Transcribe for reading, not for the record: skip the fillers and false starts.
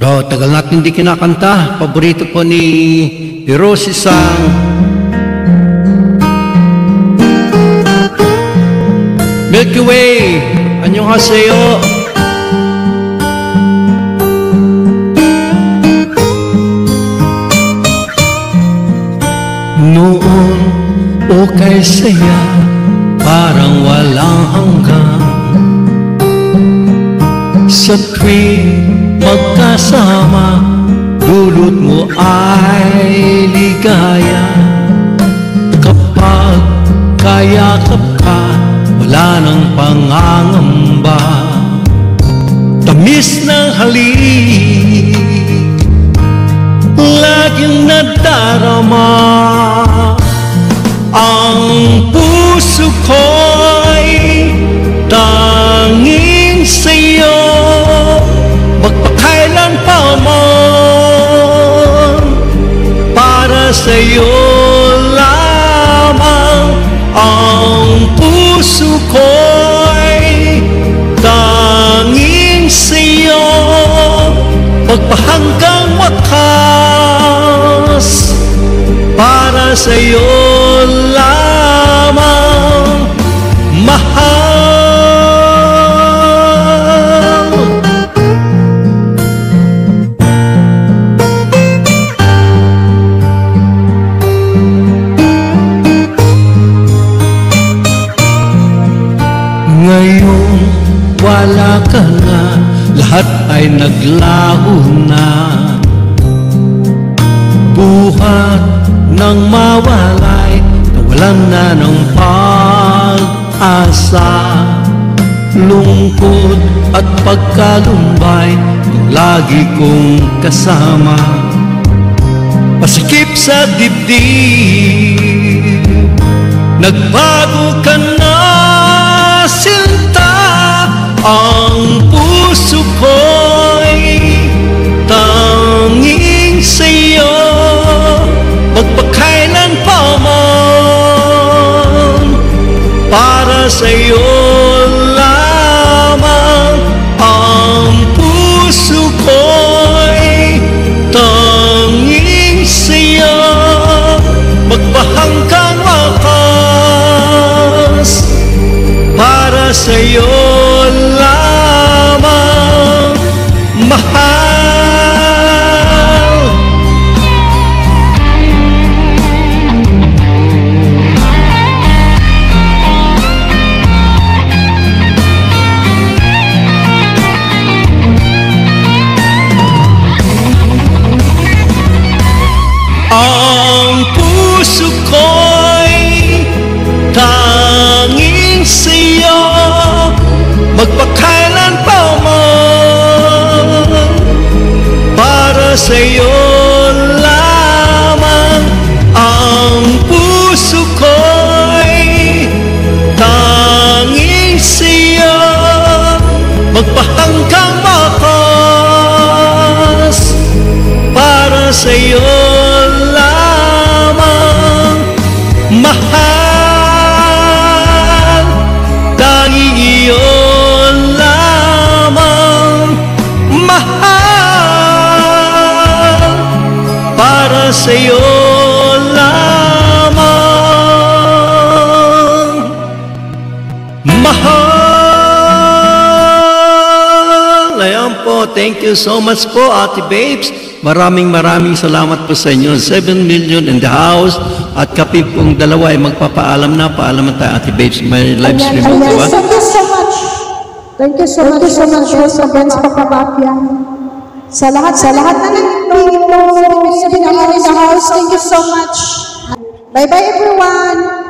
Oh, tagal natin hindi kinakanta. Paborito po ni Rosie Sang. Milky Way, annyeonghaseyo. Noon, okay saya, parang walang hanggang. Sa tuwing magkasama, dulot mo ay ligaya. Kapag kayakap ka, wala nang pangangamba. Tamis ng halik, laging nadarama. Ang puso ko'y tanging sa'yo, magpakailan pa man. Para sa'yo lamang ang puso ko'y tanging sa'yo, magpahanggang wakas. Para sa'yo lamang, mahal. Ngayon wala ka na, lahat ay naglaho na. Buhat nang mawalay, nawalan na ng pag-asa. Lungkot at pagkalumbay, ang lagi kong kasama. Pasikip sa dibdib, nagbago ka na sinta. Ang puso ko'y tanging sa'yo, magpakailan pa man. Para sa'yo lamang ang puso ko'y tanging sa'yo, magpahanggang wakas. Para sa'yo lamang, mahal. Ang puso ko'y tanging sa'yo, magpakailan pa man. Para sa'yo lamang ang puso ko'y tanging sa'yo, magpahanggang wakas. Para sa'yo lamang, mahal. Tanging iyon lamang, mahal. Para sa'yo lamang, mahal. Ayan po, thank you so much po, Ate Babes. Maraming salamat po sa inyo. 7 million in the house. At kapit pong dalawa ay magpapaalam na. Paalaman tayo, Ate Babes. May live stream po, diba? Thank you so much. Thank you so much sa friends Pagpapapya. Sa lahat na nagpili po sa the house. Thank you so much. Bye-bye everyone.